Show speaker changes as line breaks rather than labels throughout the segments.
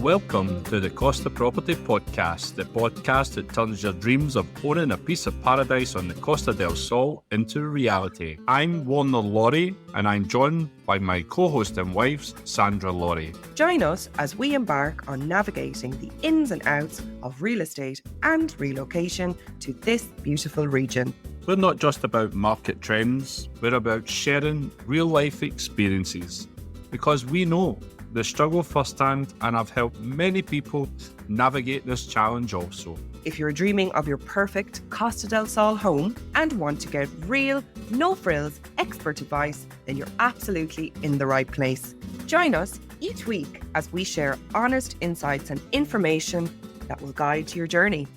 Welcome to the Costa Property Podcast, the podcast that turns your dreams of owning a piece of paradise on the Costa del Sol into reality. I'm Warner Laurie, and I'm joined by my co-host and wife, Sandra Laurie.
Join us as we embark on navigating the ins and outs of real estate and relocation to this beautiful region.
We're not just about market trends, we're about sharing real-life experiences, because we know the struggle firsthand, and I've helped many people navigate this challenge also.
If you're dreaming of your perfect Costa del Sol home and want to get real, no-frills, expert advice, then you're absolutely in the right place. Join us each week as we share honest insights and information that will guide your journey.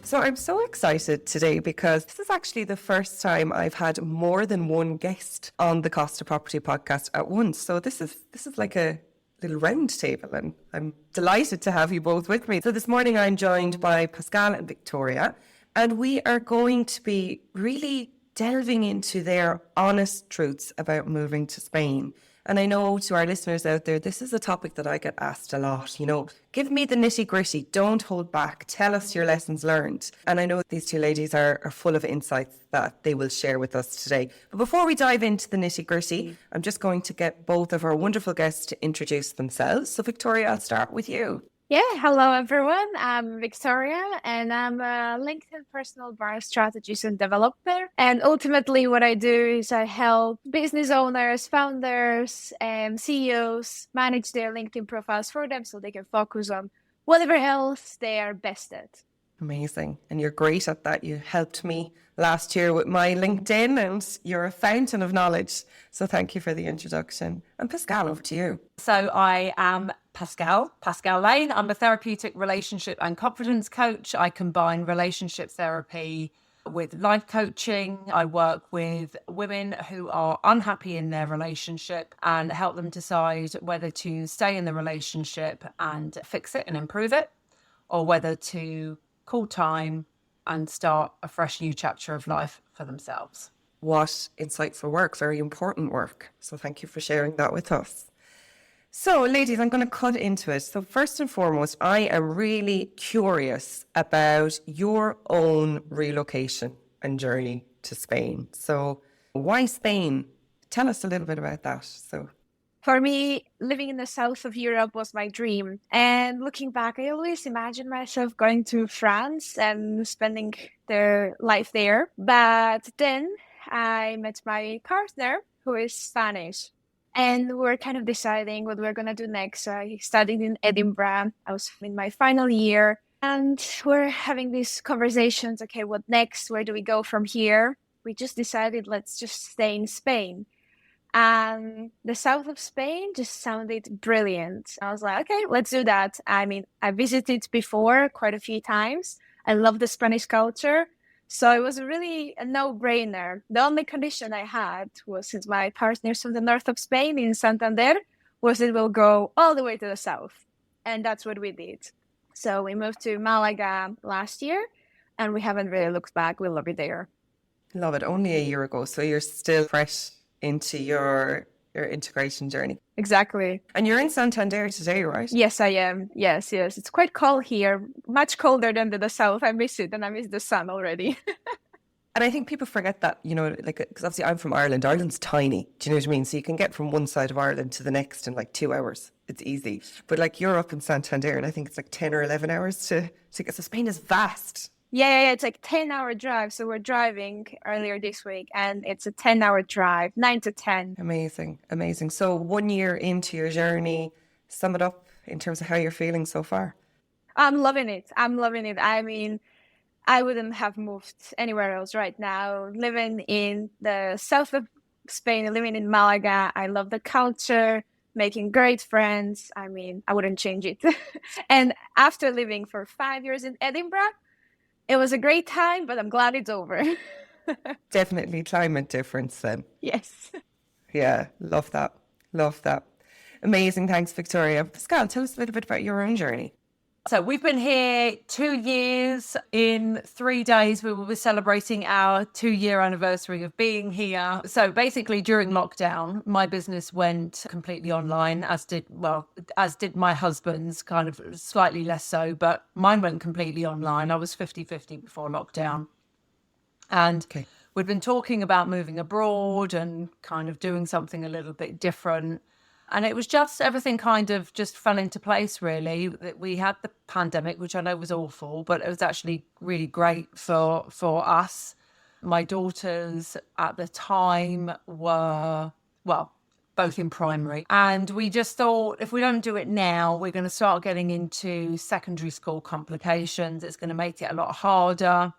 So I'm so excited today because this is actually the first time I've had more than one guest on the Costa Property Podcast at once. So this is like a little round table, and I'm delighted to have you both with me. So this morning I'm joined by Pascale and Viktoria, and we are going to be really delving into their honest truths about moving to Spain. And I know to our listeners out there, this is a topic that I get asked a lot. You know, give me the nitty gritty. Don't hold back. Tell us your lessons learned. And I know these two ladies are full of insights that they will share with us today. But before we dive into the nitty gritty, I'm just going to get both of our wonderful guests to introduce themselves. So Viktoria, I'll start with you.
Yeah, hello everyone. I'm Viktoria, and I'm a LinkedIn personal brand strategist and developer. And ultimately what I do is I help business owners, founders, and CEOs manage their LinkedIn profiles for them so they can focus on whatever else they are best at.
Amazing. And you're great at that. You helped me last year with my LinkedIn, and you're a fountain of knowledge. So thank you for the introduction. And Pascale, over to you.
So I am Pascale Lane. I'm a therapeutic relationship and confidence coach. I combine relationship therapy with life coaching. I work with women who are unhappy in their relationship and help them decide whether to stay in the relationship and fix it and improve it, or whether to call time and start a fresh new chapter of life for themselves.
What insightful work, very important work. So thank you for sharing that with us. So ladies, I'm going to cut into it. So first and foremost, I am really curious about your own relocation and journey to Spain. So why Spain? Tell us a little bit about that.
For me, living in the south of Europe was my dream. And looking back, I always imagined myself going to France and spending their life there. But then I met my partner, who is Spanish. And we were kind of deciding what we were going to do next. I studied in Edinburgh. I was in my final year. And we're having these conversations. Okay, what next? Where do we go from here? We just decided, let's just stay in Spain. And the south of Spain just sounded brilliant. I was like, okay, let's do that. I mean, I visited before quite a few times. I love the Spanish culture. So it was really a no-brainer. The only condition I had was, since my partner's from the north of Spain in Santander, was it will go all the way to the south. And that's what we did. So we moved to Malaga last year, and we haven't really looked back. We love it there.
Love it. Only a year ago. So you're still fresh into your integration journey.
Exactly.
And you're in Santander today, right?
Yes, I am. Yes. It's quite cold here, much colder than the south. I miss it, and I miss the sun already.
And I think people forget that, you know, like, because obviously I'm from Ireland. Ireland's tiny. Do you know what I mean? So you can get from one side of Ireland to the next in like 2 hours. It's easy. But like you're up in Santander, and I think it's like 10 or 11 hours to get. So Spain is vast.
Yeah, it's like 10-hour drive. So we're driving earlier this week, and it's a 10-hour drive, 9 to 10.
Amazing. So 1 year into your journey, sum it up in terms of how you're feeling so far.
I'm loving it. I mean, I wouldn't have moved anywhere else right now. Living in the south of Spain, living in Malaga, I love the culture, making great friends. I mean, I wouldn't change it. And after living for 5 years in Edinburgh, it was a great time, but I'm glad it's over.
Definitely climate difference then.
Yes.
Yeah, love that. Amazing. Thanks, Viktoria. Pascale, tell us a little bit about your own journey.
So we've been here 2 years. In 3 days, we will be celebrating our 2-year anniversary of being here. So basically during lockdown, my business went completely online, as did my husband's, kind of slightly less so, but mine went completely online. I was 50-50 before lockdown. And we'd been talking about moving abroad and kind of doing something a little bit different. And it was just, everything kind of just fell into place, really. We had the pandemic, which I know was awful, but it was actually really great for us. My daughters at the time were, both in primary. And we just thought, if we don't do it now, we're going to start getting into secondary school complications. It's going to make it a lot harder.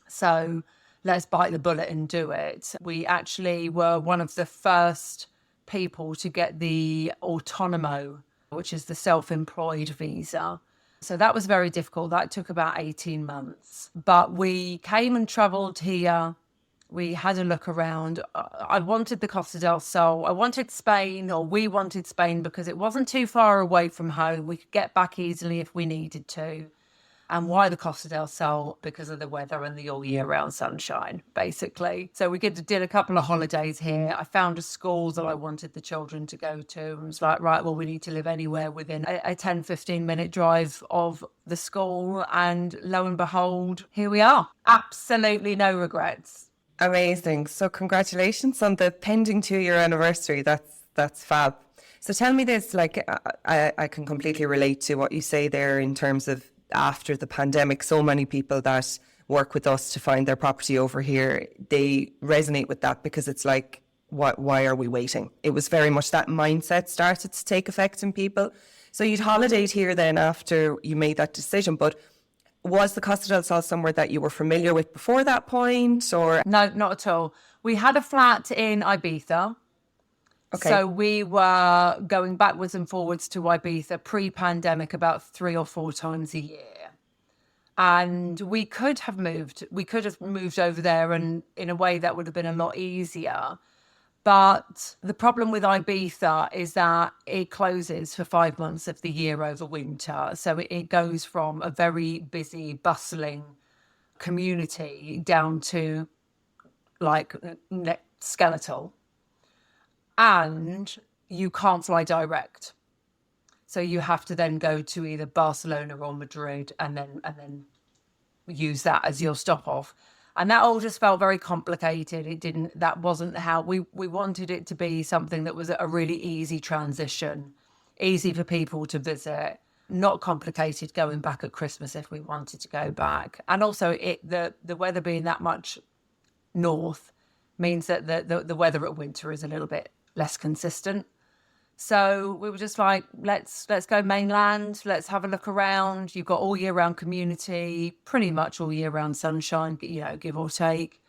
So let's bite the bullet and do it. We actually were one of the first people to get the autonomo, which is the self-employed visa. So that was very difficult. That took about 18 months. But we came and travelled here. We had a look around. I wanted the Costa del Sol. I wanted Spain, or we wanted Spain, because it wasn't too far away from home. We could get back easily if we needed to. And why the Costa del Sol? Because of the weather and the all year round sunshine, basically. So we did a couple of holidays here. I found a school that I wanted the children to go to. And was like, right, well, we need to live anywhere within a 10-15 minute drive of the school. And lo and behold, here we are. Absolutely no regrets.
Amazing. So congratulations on the pending 2-year anniversary. That's fab. So tell me this, like, I can completely relate to what you say there in terms of after the pandemic, so many people that work with us to find their property over here, they resonate with that, because it's like, why are we waiting? It was very much that mindset started to take effect in people. So you'd holidayed here then after you made that decision, but was the Costa del Sol somewhere that you were familiar with before that point, or?
No, not at all. We had a flat in Ibiza. Okay. So we were going backwards and forwards to Ibiza pre-pandemic about 3 or 4 times a year. And we could have moved over there, and in a way that would have been a lot easier. But the problem with Ibiza is that it closes for 5 months of the year over winter. So it goes from a very busy, bustling community down to like skeletal. And you can't fly direct. So you have to then go to either Barcelona or Madrid and then use that as your stop off. And that all just felt very complicated. That wasn't how we wanted it to be, something that was a really easy transition, easy for people to visit, not complicated going back at Christmas if we wanted to go back. And also the weather being that much north means that the weather at winter is a little bit less consistent. So we were just like, let's go mainland, let's have a look around. You've got all year round community, pretty much all year round sunshine, give or take,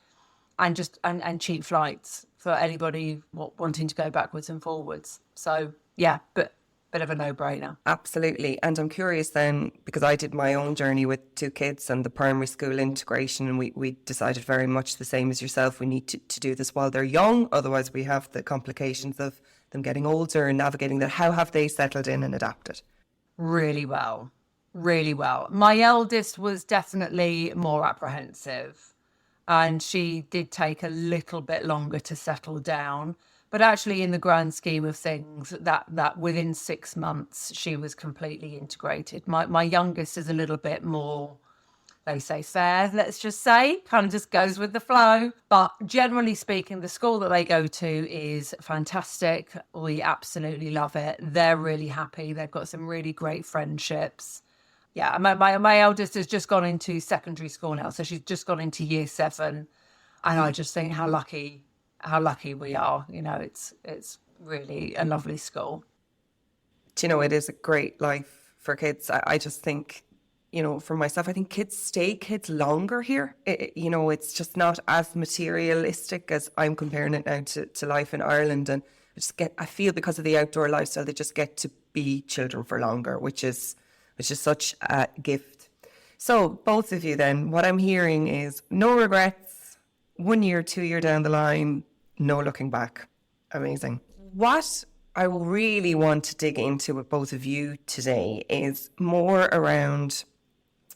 and just and cheap flights for anybody wanting to go backwards and forwards. So yeah, but bit of a no-brainer.
Absolutely. And I'm curious then, because I did my own journey with 2 kids and the primary school integration, and we decided very much the same as yourself. We need to do this while they're young. Otherwise, we have the complications of them getting older and navigating that. How have they settled in and adapted?
Really well. Really well. My eldest was definitely more apprehensive, and she did take a little bit longer to settle down. But actually, in the grand scheme of things, that within 6 months, she was completely integrated. My youngest is a little bit more, they say, fair, let's just say, kind of just goes with the flow. But generally speaking, the school that they go to is fantastic. We absolutely love it. They're really happy. They've got some really great friendships. Yeah, my eldest has just gone into secondary school now. So she's just gone into year 7. And I just think how lucky we are. It's really a lovely school.
Do you know, it is a great life for kids. I just think, for myself, I think kids stay kids longer here. It's just not as materialistic as I'm comparing it now to life in Ireland. And I feel because of the outdoor lifestyle, they just get to be children for longer, which is such a gift. So both of you then, what I'm hearing is no regrets, 1 year, 2 year down the line, no looking back. Amazing. What I really want to dig into with both of you today is more around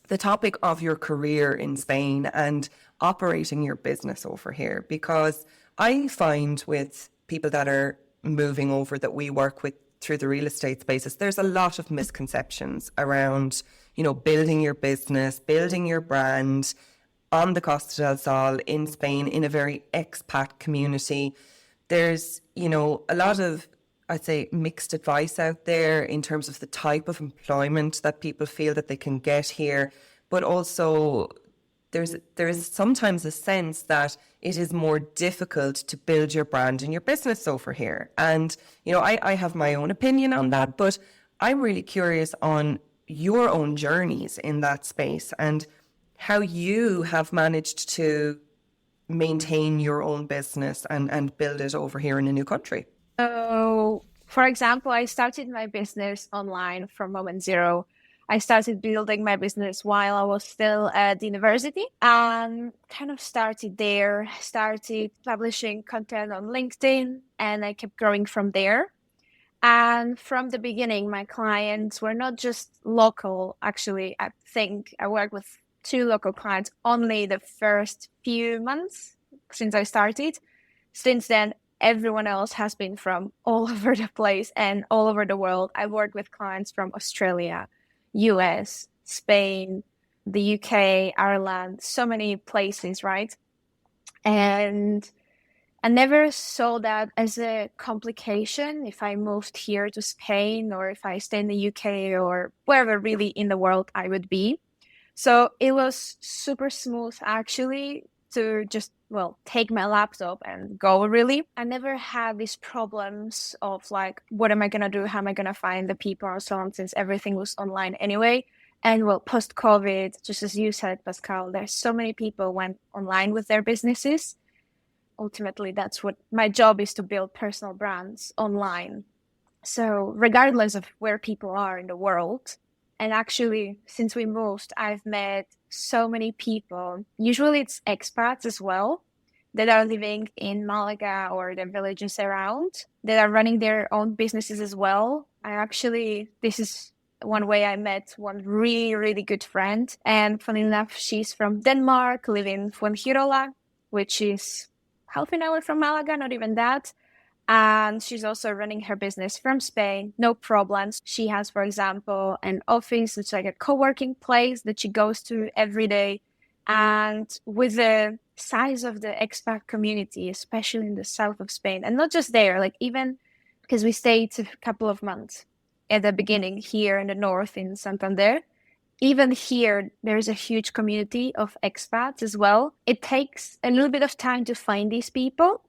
the topic of your career in Spain and operating your business over here. Because I find with people that are moving over that we work with through the real estate spaces, there's a lot of misconceptions around, building your business, building your brand on the Costa del Sol in Spain in a very expat community. There's, a lot of, I'd say, mixed advice out there in terms of the type of employment that people feel that they can get here. But also there is sometimes a sense that it is more difficult to build your brand and your business over here. And, I have my own opinion on that, but I'm really curious on your own journeys in that space and how you have managed to maintain your own business and build it over here in a new country.
So, for example, I started my business online from moment zero. I started building my business while I was still at university and kind of started there, started publishing content on LinkedIn, and I kept growing from there. And from the beginning, my clients were not just local. Actually, I think I worked with 2 local clients only the first few months since I started. Since then, everyone else has been from all over the place and all over the world. I worked with clients from Australia, US, Spain, the UK, Ireland, so many places, right? And I never saw that as a complication if I moved here to Spain or if I stay in the UK or wherever really in the world I would be. So it was super smooth actually to just, take my laptop and go really. I never had these problems of like, what am I going to do? How am I going to find the people and so on, since everything was online anyway. And post-COVID, just as you said, Pascal, there's so many people went online with their businesses. Ultimately, that's what my job is, to build personal brands online. So regardless of where people are in the world, and actually, since we moved, I've met so many people. Usually it's expats as well that are living in Malaga or the villages around, that are running their own businesses as well. This is one way I met one really, really good friend. And funny enough, she's from Denmark, living in Fuengirola, which is half an hour from Malaga, not even that. And she's also running her business from Spain, no problems. She has, for example, an office, it's like a co-working place that she goes to every day. And with the size of the expat community, especially in the south of Spain, and not just there, like even because we stayed a couple of months at the beginning here in the north in Santander, even here, there's a huge community of expats as well. It takes a little bit of time to find these people.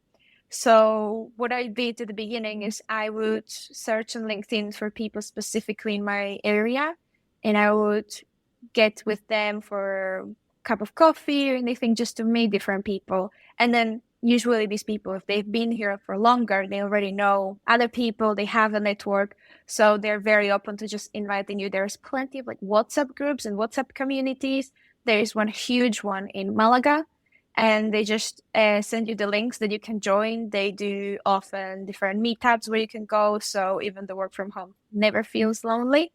So what I did at the beginning is I would search on LinkedIn for people specifically in my area, and I would get with them for a cup of coffee or anything just to meet different people. And then usually these people, if they've been here for longer, they already know other people, they have a network, so they're very open to just inviting you. There's plenty of like WhatsApp groups and WhatsApp communities. There is one huge one in Malaga, and they just send you the links that you can join. They do often different meetups where you can go, so even the work from home never feels lonely.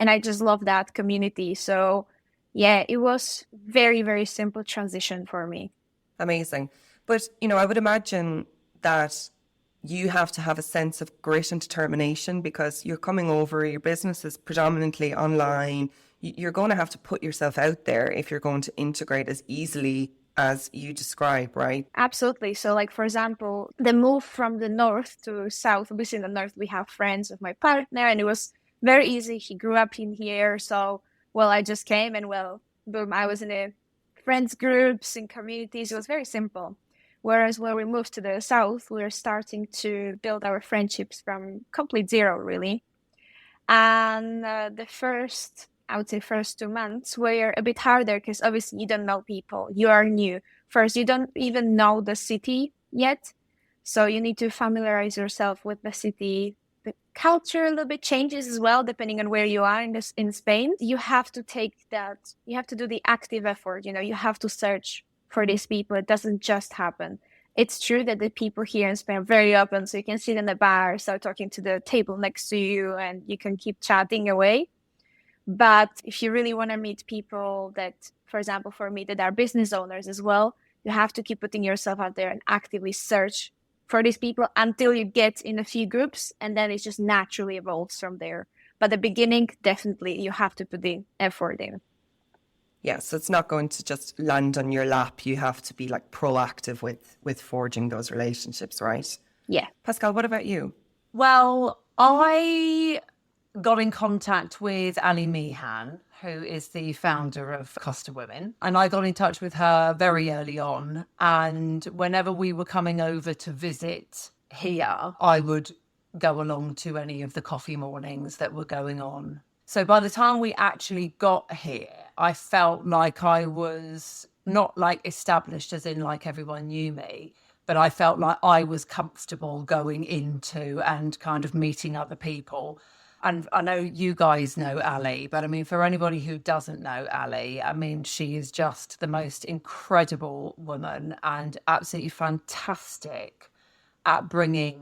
And I just love that community. So yeah, it was very, very simple transition for me.
Amazing. But, I would imagine that you have to have a sense of grit and determination because you're coming over, your business is predominantly online. You're going to have to put yourself out there if you're going to integrate as easily as you describe, right?
Absolutely. So like, for example, the move from the north to south, obviously in the north, we have friends of my partner and it was very easy. He grew up in here. So, I just came and boom, I was in a friends groups and communities. It was very simple. Whereas when we moved to the south, we were starting to build our friendships from complete zero, really. And the first 2 months were a bit harder because obviously you don't know people. You are new. First, you don't even know the city yet. So you need to familiarize yourself with the city. The culture a little bit changes as well, depending on where you are in Spain. You have to do the active effort. You have to search for these people. It doesn't just happen. It's true that the people here in Spain are very open, so you can sit in the bar, start talking to the table next to you, and you can keep chatting away. But if you really want to meet people that, for example, for me, that are business owners as well, you have to keep putting yourself out there and actively search for these people until you get in a few groups, and then it just naturally evolves from there. But the beginning, definitely, you have to put the effort in.
Yeah, so it's not going to just land on your lap. You have to be like proactive with forging those relationships, right?
Yeah.
Pascale, what about you?
Well, I got in contact with Ali Meehan, who is the founder of Costa Women. And I got in touch with her very early on. And whenever we were coming over to visit here, I would go along to any of the coffee mornings that were going on. So by the time we actually got here, I felt like I was not like established as in like everyone knew me, but I felt like I was comfortable going into and kind of meeting other people. And I know you guys know Ali, but I mean, for anybody who doesn't know Ali, I mean, she is just the most incredible woman and absolutely fantastic at bringing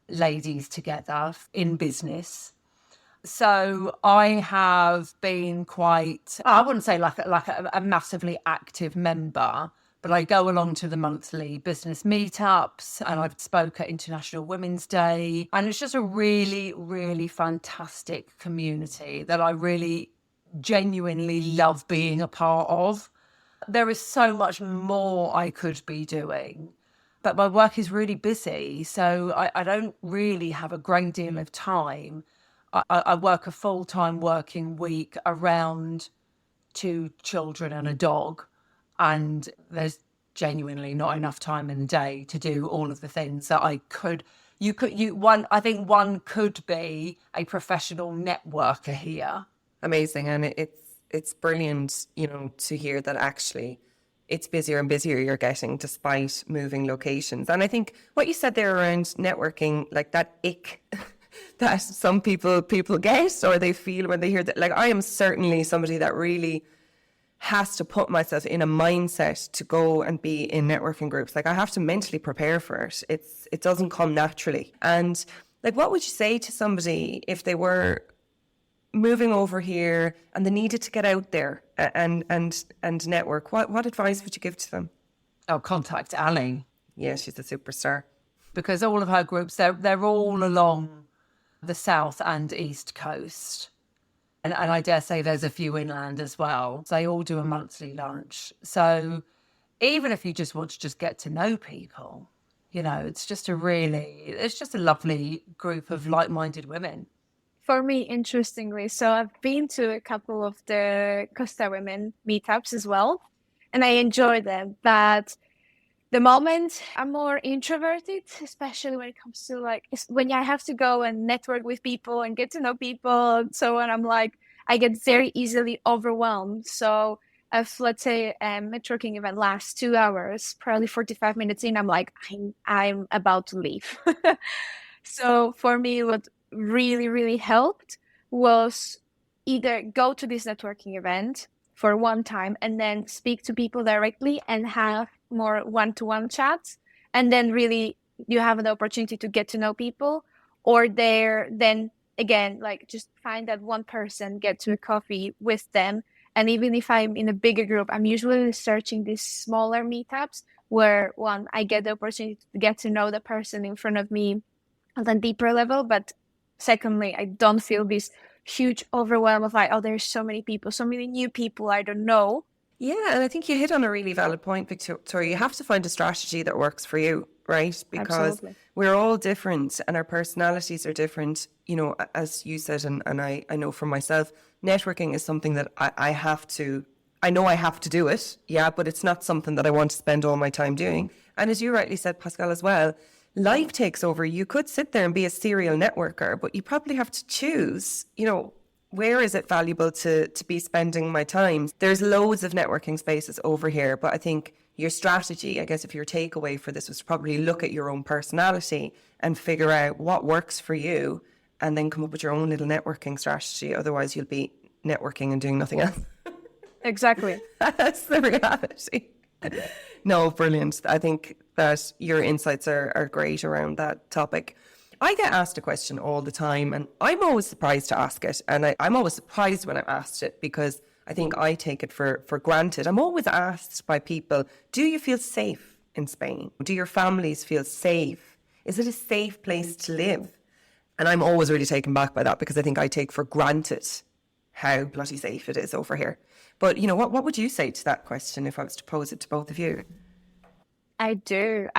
ladies together in business. So I have been quite, I wouldn't say like a massively active member, but I go along to the monthly business meetups, and I've spoke at International Women's Day. And it's just a really, really fantastic community that I really genuinely love being a part of. There is so much more I could be doing, but my work is really busy. So I don't really have a great deal of time. I work a full-time working week around 2 children and a dog, and there's genuinely not enough time in the day to do all of the things that I could. I think one could be a professional networker here.
Amazing. And it's brilliant, to hear that actually it's busier and busier you're getting despite moving locations. And I think what you said there around networking, like that ick that some people get or they feel when they hear that, like I am certainly somebody that really has to put myself in a mindset to go and be in networking groups. Like I have to mentally prepare for it. It doesn't come naturally. And like, what would you say to somebody if they were moving over here and they needed to get out there and network? What advice would you give to them?
Oh, contact Ali.
Yeah, she's a superstar.
Because all of her groups, they're all along the south and east coast. And I dare say there's a few inland as well. They all do a monthly lunch. So even if you just want to just get to know people, it's just a lovely group of like-minded women.
For me, interestingly, so I've been to a couple of the Costa Women meetups as well, and I enjoy them. But the moment I'm more introverted, especially when it comes to when I have to go and network with people and get to know people and so on, I get very easily overwhelmed. So if, let's say, a networking event lasts 2 hours, probably 45 minutes in, I'm about to leave. So for me, what really, really helped was either go to this networking event for one time and then speak to people directly and have more one-to-one chats, and then really you have an opportunity to get to know people, or then again, just find that one person, get to a coffee with them. And even if I'm in a bigger group, I'm usually searching these smaller meetups where I get the opportunity to get to know the person in front of me on a deeper level, but secondly, I don't feel this huge overwhelm of there's so many people, so many new people I don't know.
Yeah, and I think you hit on a really valid point, Victoria. You have to find a strategy that works for you, right? Because
Absolutely. We're
we're all different and our personalities are different. As you said, and I know for myself, networking is something that I have to do it, yeah, but it's not something that I want to spend all my time doing. And as you rightly said, Pascale, as well, life takes over. You could sit there and be a serial networker, but you probably have to choose, where is it valuable to be spending my time? There's loads of networking spaces over here, but I think your strategy, I guess if your takeaway for this was to probably look at your own personality and figure out what works for you and then come up with your own little networking strategy. Otherwise you'll be networking and doing nothing else.
Exactly.
That's the reality. No, brilliant. I think that your insights are great around that topic. I get asked a question all the time, and I'm always surprised to ask it. And I'm always surprised when I'm asked it, because I think I take it for granted. I'm always asked by people, do you feel safe in Spain? Do your families feel safe? Is it a safe place to live? And I'm always really taken back by that, because I think I take for granted how bloody safe it is over here. But, what would you say to that question if I was to pose it to both of you?
I do.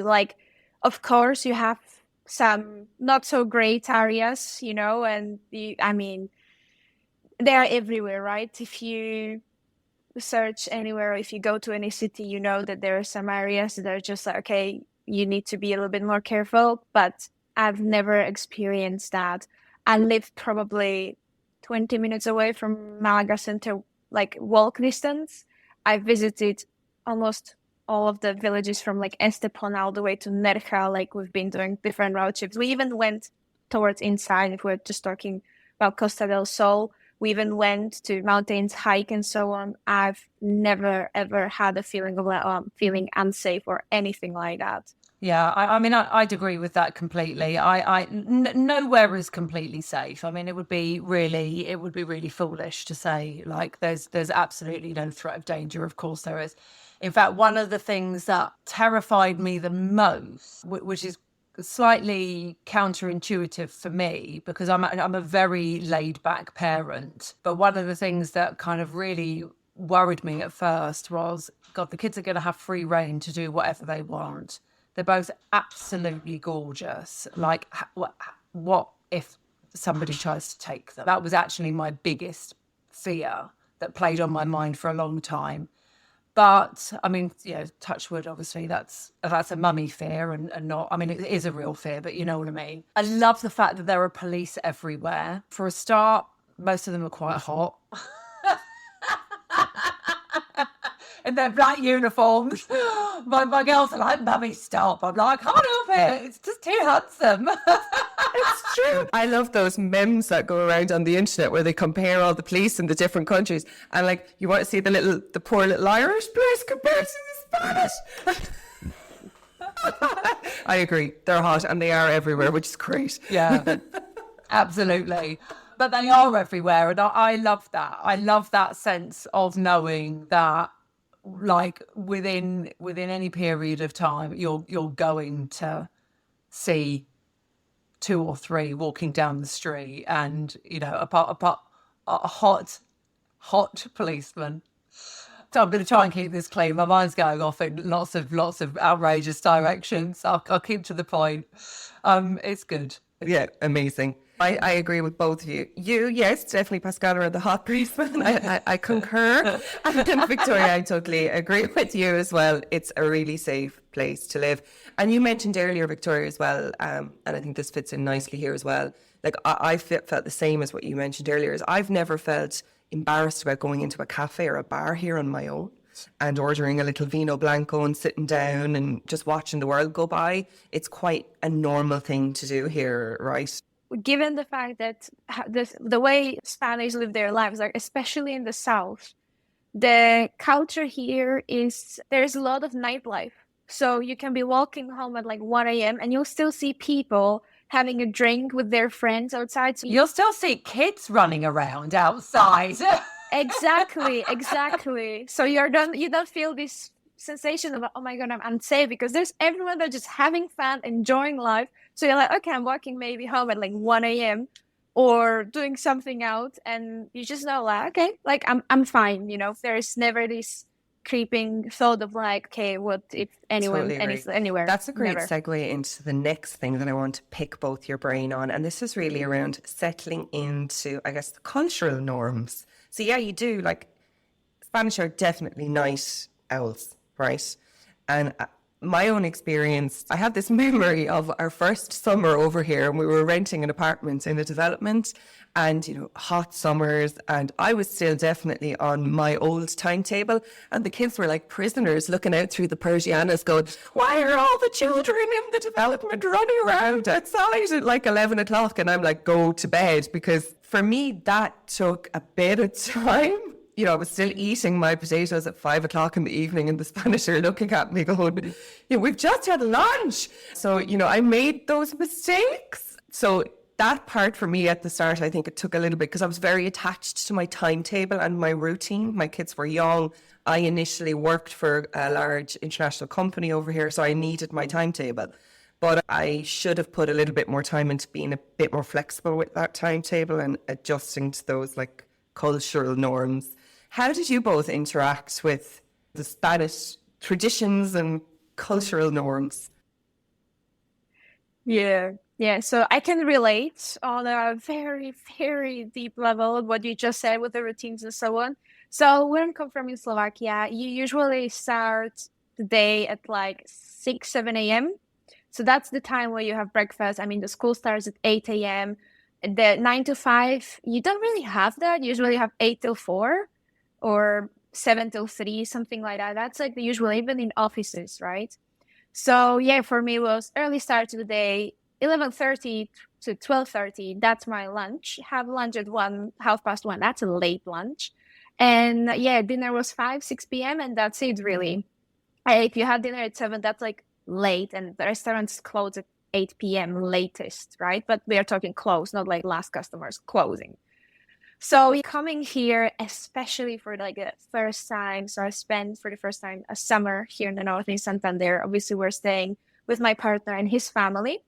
Like, of course, you have some not so great areas, and they're everywhere, right? If you search anywhere, if you go to any city, you know that there are some areas that are just like, okay, you need to be a little bit more careful. But I've never experienced that. I lived probably 20 minutes away from Malaga center, like walk distance. I visited almost all of the villages from like Estepona all the way to Nerja. Like, we've been doing different road trips. We even went towards inside, if we're just talking about Costa del Sol. We even went to mountains, hike and so on. I've never, ever had a feeling of feeling unsafe or anything like that.
Yeah, I'd agree with that completely. Nowhere is completely safe. I mean, it would be really foolish to say like there's absolutely no threat of danger. Of course there is. In fact, one of the things that terrified me the most, which is slightly counterintuitive for me, because I'm a very laid back parent, but one of the things that kind of really worried me at first was, God, the kids are going to have free reign to do whatever they want. They're both absolutely gorgeous. Like, what if somebody tries to take them? That was actually my biggest fear that played on my mind for a long time. But I mean, touch wood, obviously that's a mummy fear and not, I mean, it is a real fear, but you know what I mean? I love the fact that there are police everywhere. For a start, most of them are quite hot. In their black uniforms. My girls are like, Mummy, stop. I'm like, I can't help it. It's just too handsome.
It's true. I love those memes that go around on the internet where they compare all the police in the different countries. And like, you want to see the poor little Irish police compared to the Spanish. I agree. They're hot and they are everywhere, which is great.
Yeah, absolutely. But they are everywhere. And I love that. I love that sense of knowing that, like, within any period of time, you're going to see 2 or 3 walking down the street, and a hot policeman. So I'm going to try and keep this clean. My mind's going off in lots of outrageous directions. I'll keep to the point. It's good.
Yeah, amazing. I agree with both of you. Yes, definitely Pascale are the hot policeman. I concur. And Viktoria, I totally agree with you as well. It's a really safe place to live. And you mentioned earlier, Viktoria, as well, and I think this fits in nicely here as well. Like, I felt the same as what you mentioned earlier, is I've never felt embarrassed about going into a cafe or a bar here on my own and ordering a little vino blanco and sitting down and just watching the world go by. It's quite a normal thing to do here, right?
Given the fact that the way Spanish live their lives, like especially in the south, the culture here is there's a lot of nightlife. So you can be walking home at like 1 a.m. and you'll still see people having a drink with their friends outside. So
you'll still see kids running around outside.
Exactly. So you don't feel this sensation of, oh my God, I'm unsafe, because there's everyone that's just having fun, enjoying life. So you're like, okay, I'm walking maybe home at like 1 a.m. or doing something out, and you just know, like, okay, like I'm fine. There's never this creeping thought of like, okay, what if anyone
totally
anywhere?
That's a great
never.
segue into the next thing that I want to pick both your brain on, and this is really around settling into, I guess, the cultural norms. So yeah, you do, like, Spanish are definitely night owls, right? And my own experience, I have this memory of our first summer over here, and we were renting an apartment in a development, and hot summers, and I was still definitely on my old timetable, and the kids were like prisoners looking out through the Persianas going, why are all the children in the development running around outside at like 11 o'clock? And I'm like, go to bed, because for me that took a bit of time I was still eating my potatoes at 5 o'clock in the evening, and the Spanish are looking at me going, we've just had lunch. So, I made those mistakes. So that part for me at the start, I think it took a little bit because I was very attached to my timetable and my routine. My kids were young. I initially worked for a large international company over here, so I needed my timetable. But I should have put a little bit more time into being a bit more flexible with that timetable and adjusting to those like cultural norms. How did you both interact with the Spanish traditions and cultural norms?
Yeah. So I can relate on a very, very deep level what you just said with the routines and so on. So where I come from in Slovakia, you usually start the day at like 6, 7 a.m. So that's the time where you have breakfast. I mean, the school starts at 8 a.m. The 9 to 5, you don't really have that. You usually have 8 till 4 or 7 till 3, something like that. That's like the usual, even in offices, right? So yeah, for me, it was early start to the day, 11:30 to 12:30. That's my lunch. Have lunch at 1:30. That's a late lunch. And yeah, dinner was 5, 6 p.m. and that's it really. If you had dinner at 7, that's like late, and the restaurants close at 8 p.m. latest, right? But we are talking close, not like last customers closing. So coming here, especially for like the first time, so I spent for the first time a summer here in the north in Santander. Obviously, we're staying with my partner and his family.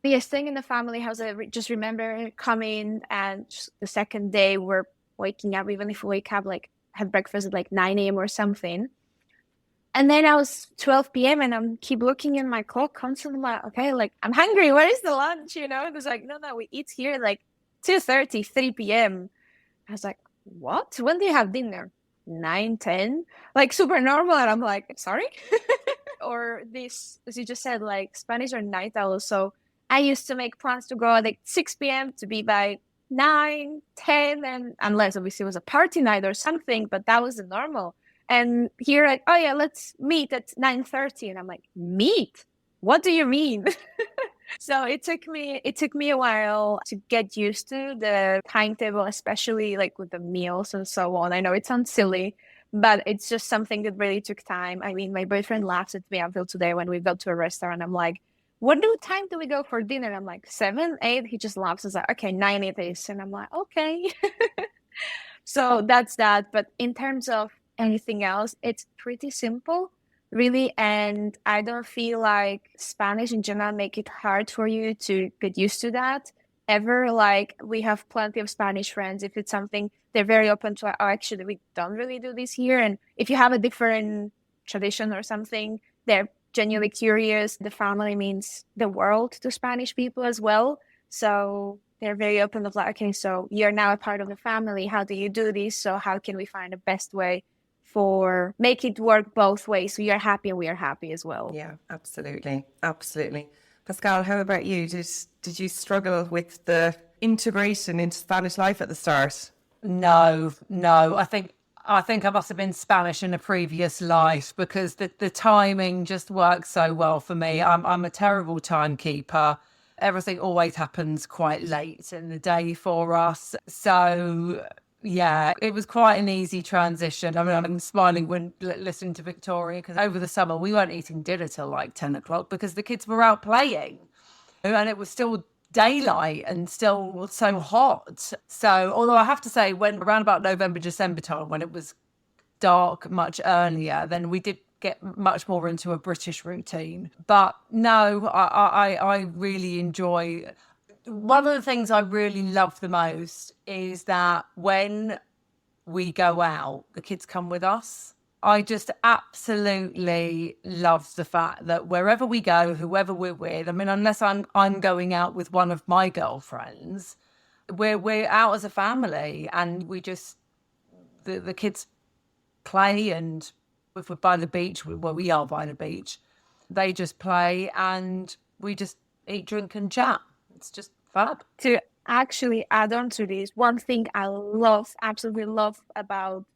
But yeah, staying in the family house, I just remember coming, and the second day we're waking up, even if we wake up, like have breakfast at like 9 a.m. or something. And then I was 12 p.m. and I'm keep looking at my clock constantly like, okay, like I'm hungry. Where is the lunch? It was like, no, we eat here like 2:30, 3 p.m. I was like, what? When do you have dinner? 9, 10? Like super normal. And I'm like, sorry? Or this, as you just said, like Spanish are night owls. So I used to make plans to go at like 6 p.m. to be by 9, 10, and unless obviously it was a party night or something, but that was the normal. And here, like, oh yeah, let's meet at 9:30, and I'm like, meet? What do you mean? So it took me a while to get used to the timetable, especially like with the meals and so on. I know it sounds silly, but it's just something that really took time. I mean, my boyfriend laughs at me until today when we go to a restaurant. I'm like, what time do we go for dinner? I'm like, 7, 8. He just laughs. He's like, okay, 9 it is. And I'm like, okay. So that's that. But in terms of anything else, it's pretty simple, really. And I don't feel like Spanish in general make it hard for you to get used to that ever. Like we have plenty of Spanish friends. If it's something, they're very open to, oh, actually, we don't really do this here. And if you have a different tradition or something, they're genuinely curious. The family means the world to Spanish people as well. So they're very open of like, okay, so you're now a part of the family. How do you do this? So how can we find the best way for make it work both ways? So you're happy and we are happy as well.
Yeah, absolutely. Absolutely. Pascale, how about you? Did you struggle with the integration into Spanish life at the start?
No. I think I must have been Spanish in a previous life because the timing just works so well for me. I'm a terrible timekeeper. Everything always happens quite late in the day for us. So yeah, it was quite an easy transition. I mean, I'm smiling when listening to Viktoria because over the summer we weren't eating dinner till like 10 o'clock because the kids were out playing and it was still daylight and still so hot. So although I have to say when around about November, December time when it was dark much earlier, then we did get much more into a British routine. But no, I really enjoy. One of the things I really love the most is that when we go out, the kids come with us. I just absolutely love the fact that wherever we go, whoever we're with, I mean, unless I'm going out with one of my girlfriends, we're out as a family and we just, the kids play, and if we're by the beach, well, we are by the beach, they just play and we just eat, drink and chat. It's just fab.
To actually add on to this, one thing I absolutely love about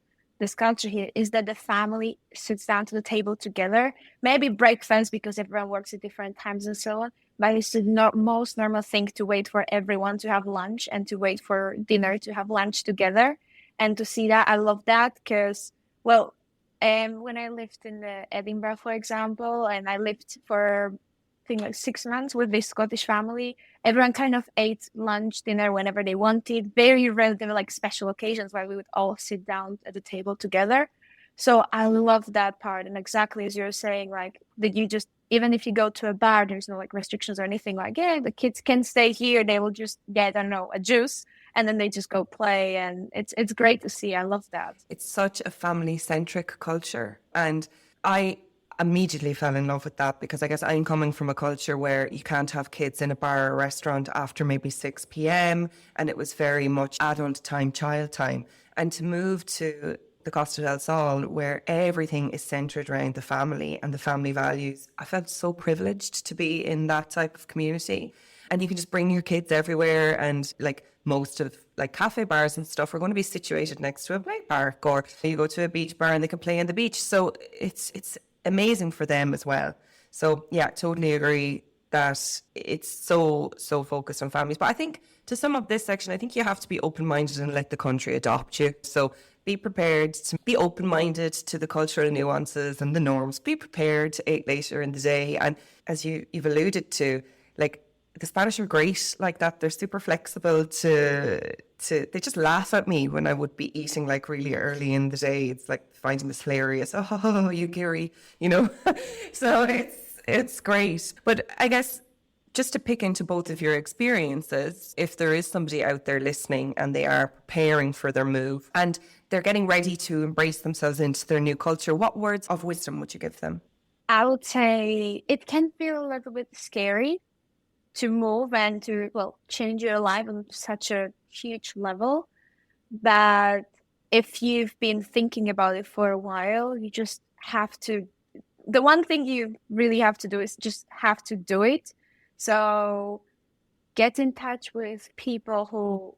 this culture here is that the family sits down to the table together. Maybe breakfast because everyone works at different times and so on, but it's the most normal thing to wait for everyone to have lunch and to wait for dinner to have lunch together. And to see that, I love that because, well, when I lived in Edinburgh, for example, and I lived for, I think, like 6 months with this Scottish family, everyone kind of ate lunch, dinner whenever they wanted. Very rarely, there were like special occasions where we would all sit down at the table together. So I love that part. And exactly as you're saying, like that you just, even if you go to a bar, there's no like restrictions or anything, like, yeah, the kids can stay here. They will just get, I don't know, a juice and then they just go play. And it's great to see. I love that.
It's such a family-centric culture. And I immediately fell in love with that because I guess I'm coming from a culture where you can't have kids in a bar or restaurant after maybe 6 p.m. And it was very much adult time, child time. And to move to the Costa del Sol, where everything is centred around the family and the family values, I felt so privileged to be in that type of community. And you can just bring your kids everywhere, and like most of like cafe bars and stuff are going to be situated next to a play park, or you go to a beach bar and they can play on the beach. So it's amazing for them as well. So yeah, totally agree that it's so focused on families. But I think to sum up this section, I think you have to be open-minded and let the country adopt you. So be prepared to be open-minded to the cultural nuances and the norms. Be prepared to eat later in the day. And as you've alluded to, like, the Spanish are great like that. They're super flexible they just laugh at me when I would be eating like really early in the day. It's like finding this hilarious. Oh, you Gary, you know? So it's great. But I guess just to pick into both of your experiences, if there is somebody out there listening and they are preparing for their move and they're getting ready to embrace themselves into their new culture, what words of wisdom would you give them?
I would say it can feel a little bit scary to move and to, well, change your life on such a huge level. But if you've been thinking about it for a while, you just have to, the one thing you really have to do is just have to do it. So get in touch with people who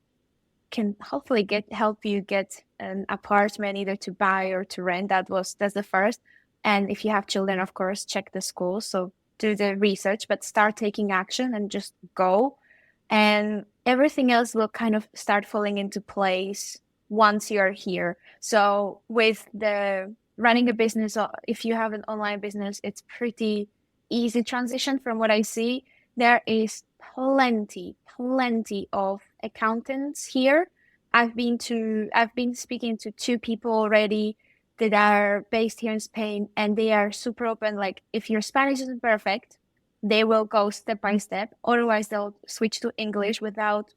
can hopefully help you get an apartment either to buy or to rent. That's the first. And if you have children, of course, check the school. So do the research, but start taking action and just go. And everything else will kind of start falling into place once you're here. So with the running a business, if you have an online business, it's pretty easy transition from what I see. There is plenty of accountants here. I've been speaking to 2 people already that are based here in Spain, and they are super open. Like, if your Spanish isn't perfect, they will go step by step. Otherwise, they'll switch to English without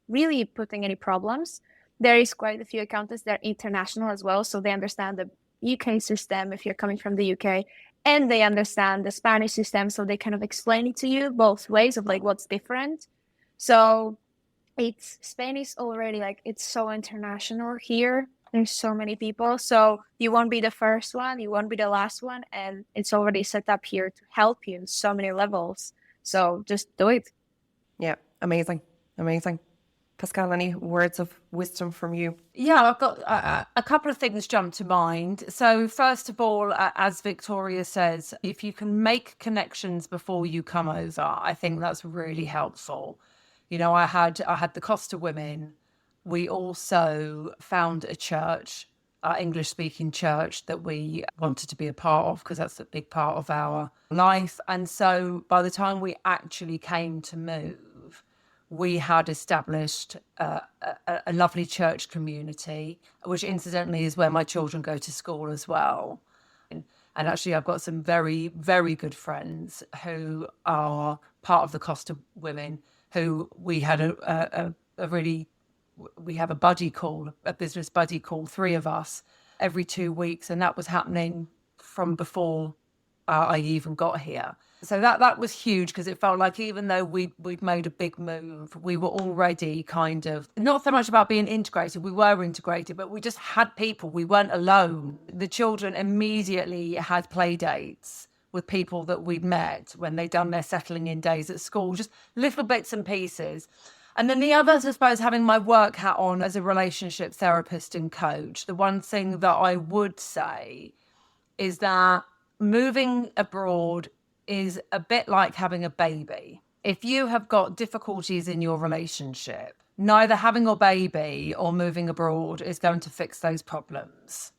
really putting any problems. There is quite a few accountants that are international as well, so they understand the UK system if you're coming from the UK, and they understand the Spanish system, so they kind of explain it to you both ways of like what's different. So Spain is already like, it's so international here. There's so many people. So you won't be the first one, you won't be the last one, and it's already set up here to help you in so many levels. So just do it.
Yeah, amazing. Pascale, any words of wisdom from you?
Yeah, I've got a couple of things jump to mind. So first of all, as Viktoria says, if you can make connections before you come over, I think that's really helpful. You know, I had the Costa women. We also found a church, English-speaking church, that we wanted to be a part of because that's a big part of our life. And so by the time we actually came to move, we had established a lovely church community, which incidentally is where my children go to school as well. And actually, I've got some very, very good friends who are part of the Costa women, who we had we have a buddy call, a business buddy call, 3 of us every 2 weeks. And that was happening from before I even got here. So that was huge because it felt like even though we'd made a big move, we were already kind of, not so much about being integrated, we were integrated, but we just had people, we weren't alone. The children immediately had play dates with people that we'd met when they'd done their settling in days at school, just little bits and pieces. And then the others, I suppose, having my work hat on as a relationship therapist and coach, the one thing that I would say is that moving abroad is a bit like having a baby. If you have got difficulties in your relationship, neither having a baby or moving abroad is going to fix those problems.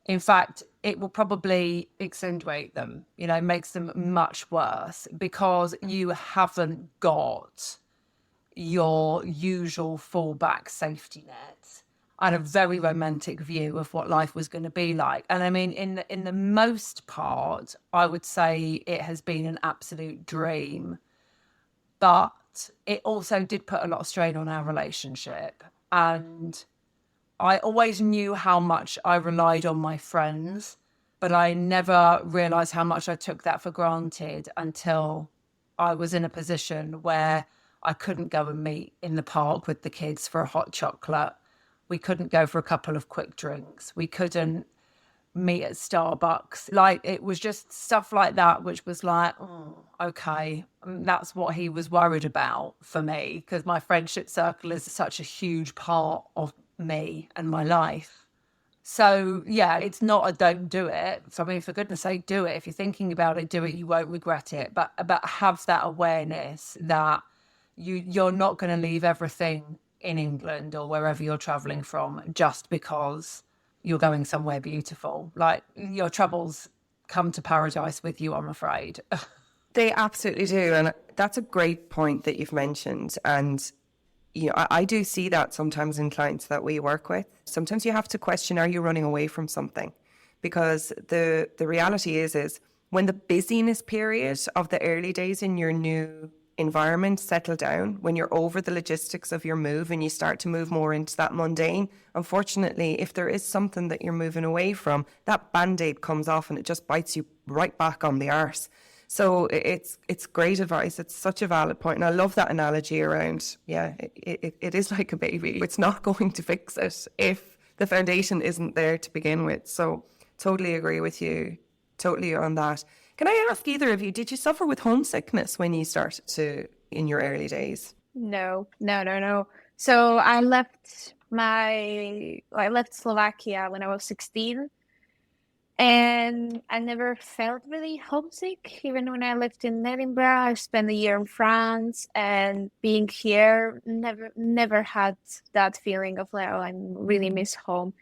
In fact, it will probably accentuate them, makes them much worse, because you haven't got your usual fallback safety net and a very romantic view of what life was going to be like. And I mean, in the most part, I would say it has been an absolute dream, but it also did put a lot of strain on our relationship. And I always knew how much I relied on my friends, but I never realised how much I took that for granted until I was in a position where I couldn't go and meet in the park with the kids for a hot chocolate. We couldn't go for a couple of quick drinks. We couldn't meet at Starbucks. Like, it was just stuff like that, which was like, oh, okay, that's what he was worried about for me, because my friendship circle is such a huge part of me and my life. So yeah, it's not a don't do it. So, I mean, for goodness sake, do it. If you're thinking about it, do it. You won't regret it. But have that awareness that you're not going to leave everything in England or wherever you're traveling from just because you're going somewhere beautiful. Like, your troubles come to paradise with you, I'm afraid.
They absolutely do. And that's a great point that you've mentioned. And I do see that sometimes in clients that we work with. Sometimes you have to question, are you running away from something? Because the reality is when the busyness period of the early days in your new environment settle down, when you're over the logistics of your move and you start to move more into that mundane, unfortunately, if there is something that you're moving away from, that band-aid comes off and it just bites you right back on the arse. So it's great advice. It's such a valid point. And I love that analogy around, it is like a baby. It's not going to fix it if the foundation isn't there to begin with. So totally agree with you. Totally on that. Can I ask either of you, did you suffer with homesickness when you started in your early days?
No. So I left Slovakia when I was 16. And I never felt really homesick. Even when I lived in Edinburgh, I spent a year in France, and being here, never had that feeling of like, oh, I really miss home.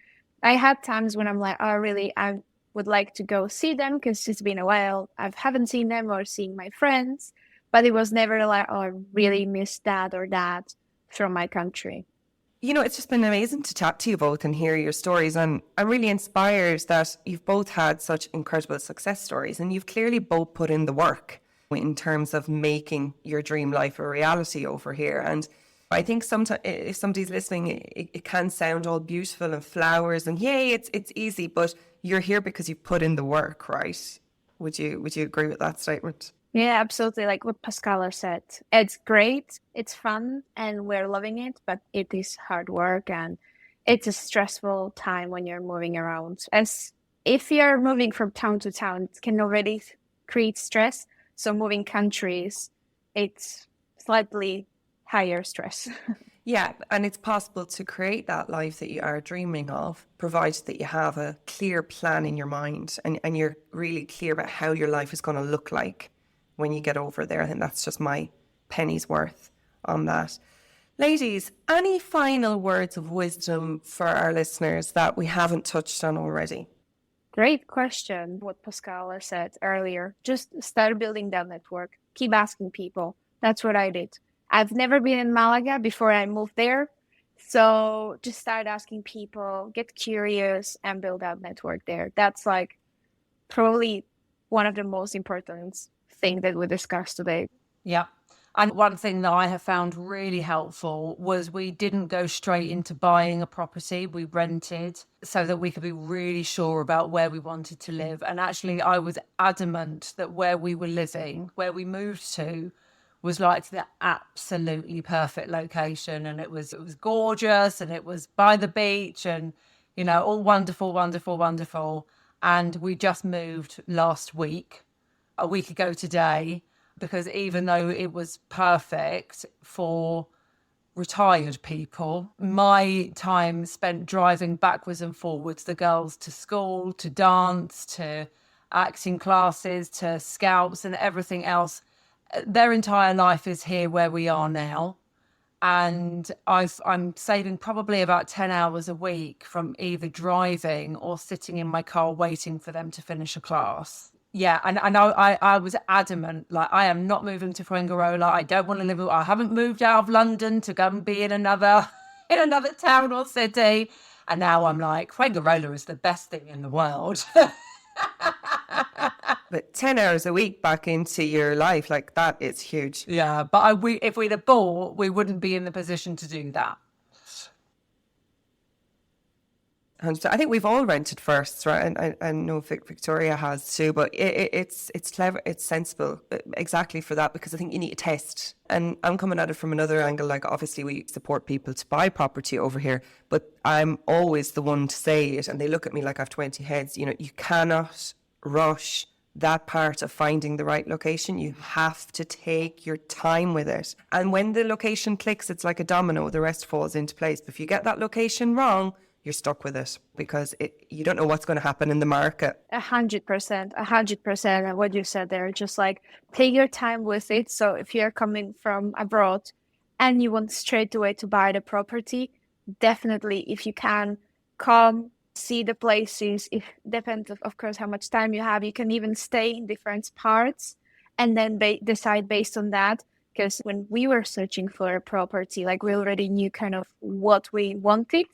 I had times when I'm like, oh, really, I would like to go see them because it's been a while. I haven't seen them or seen my friends, but it was never like, oh, I really miss that or that from my country.
It's just been amazing to chat to you both and hear your stories. And I'm really inspired that you've both had such incredible success stories, and you've clearly both put in the work in terms of making your dream life a reality over here. And I think sometimes if somebody's listening, it can sound all beautiful and flowers and yay, it's easy, but you're here because you put in the work, right? Would you agree with that statement?
Yeah, absolutely. Like what Pascale said, it's great, it's fun, and we're loving it, but it is hard work and it's a stressful time when you're moving around. As if you're moving from town to town, it can already create stress. So moving countries, it's slightly higher stress.
Yeah, and it's possible to create that life that you are dreaming of, provided that you have a clear plan in your mind and you're really clear about how your life is going to look like when you get over there. I think that's just my penny's worth on that. Ladies, any final words of wisdom for our listeners that we haven't touched on already?
Great question. What Pascale said earlier. Just start building that network. Keep asking people. That's what I did. I've never been in Malaga before I moved there. So just start asking people, get curious, and build out network there. That's like probably one of the most important things that we discussed today.
Yeah. And one thing that I have found really helpful was we didn't go straight into buying a property. We rented so that we could be really sure about where we wanted to live. And actually, I was adamant that where we were living, where we moved to, was like the absolutely perfect location. And it was gorgeous, and it was by the beach, and, all wonderful, wonderful, wonderful. And we just moved last week, a week ago today, because even though it was perfect for retired people, my time spent driving backwards and forwards, the girls to school, to dance, to acting classes, to scouts and everything else, their entire life is here where we are now. And I'm saving probably about 10 hours a week from either driving or sitting in my car waiting for them to finish a class. Yeah, and I was adamant, like, I am not moving to Fuengirola. I don't want to live. I haven't moved out of London to go and be in another town or city. And now I'm like, Fuengirola is the best thing in the world.
But 10 hours a week back into your life, like, that is huge.
Yeah, but if we'd have bought, we wouldn't be in the position to do that.
And I think we've all rented first, right? And I know Victoria has too, but it's clever, it's sensible, exactly for that, because I think you need to test. And I'm coming at it from another angle, like, obviously we support people to buy property over here, but I'm always the one to say it, and they look at me like I've 20 heads. You know, you cannot rush that part of finding the right location. You have to take your time with it. And when the location clicks, it's like a domino, the rest falls into place. But if you get that location wrong, you're stuck with it, because you don't know what's going to happen in the market.
100%. What you said there, just like, take your time with it. So if you're coming from abroad and you want straight away to buy the property, definitely, if you can, come see the places. It depends, of course, how much time you have. You can even stay in different parts and then decide based on that. Because when we were searching for a property, like, we already knew kind of what we wanted.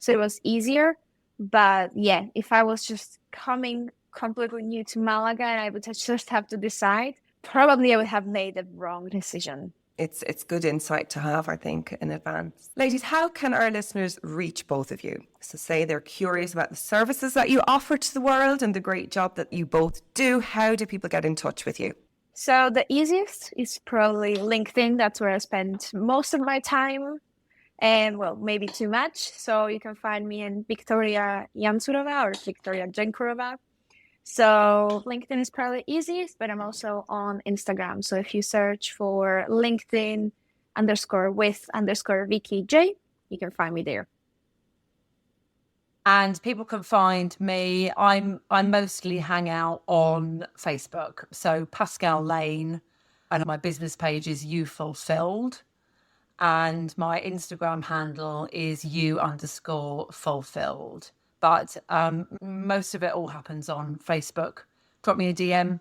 So it was easier. But yeah, if I was just coming completely new to Malaga and I would just have to decide, probably I would have made the wrong decision.
It's good insight to have, I think, in advance. Ladies, how can our listeners reach both of you? So say they're curious about the services that you offer to the world and the great job that you both do. How do people get in touch with you?
So the easiest is probably LinkedIn. That's where I spend most of my time. And, well, maybe too much. So you can find me in Viktoria Jansurova or Viktoria Jenkurova. So LinkedIn is probably easiest, but I'm also on Instagram. So if you search for LinkedIn _with_VikiJ, you can find me there.
And people can find me. I mostly hang out on Facebook. So Pascale Lane, and my business page is You Fulfilled. And my Instagram handle is you_fulfilled. But most of it all happens on Facebook. Drop me a DM,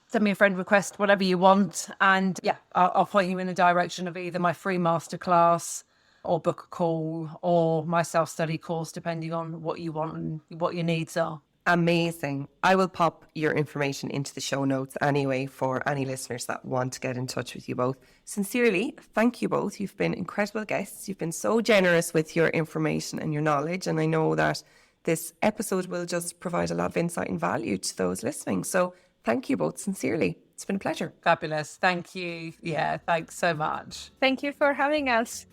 send me a friend request, whatever you want. And yeah, I'll point you in the direction of either my free masterclass or book a call or my self-study course, depending on what you want and what your needs are.
Amazing. I will pop your information into the show notes anyway for any listeners that want to get in touch with you both. Sincerely, thank you both. You've been incredible guests. You've been so generous with your information and your knowledge. And I know that this episode will just provide a lot of insight and value to those listening. So thank you both sincerely. It's been a pleasure.
Fabulous. Thank you. Yeah, thanks so much.
Thank you for having us.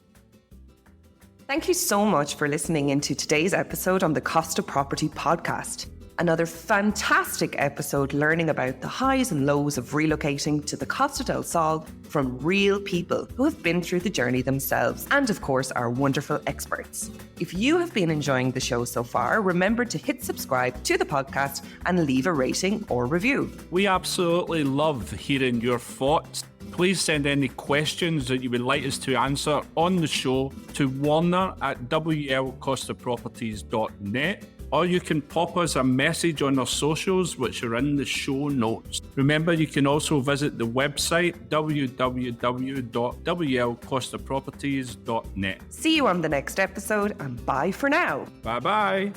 Thank you so much for listening into today's episode on the Costa Property Podcast. Another fantastic episode learning about the highs and lows of relocating to the Costa del Sol from real people who have been through the journey themselves, and of course our wonderful experts. If you have been enjoying the show so far, remember to hit subscribe to the podcast and leave a rating or review.
We absolutely love hearing your thoughts. Please send any questions that you would like us to answer on the show to warner@wlcostaproperties.net. Or you can pop us a message on our socials, which are in the show notes. Remember, you can also visit the website, www.wlcostaproperties.net.
See you on the next episode, and bye for now.
Bye-bye.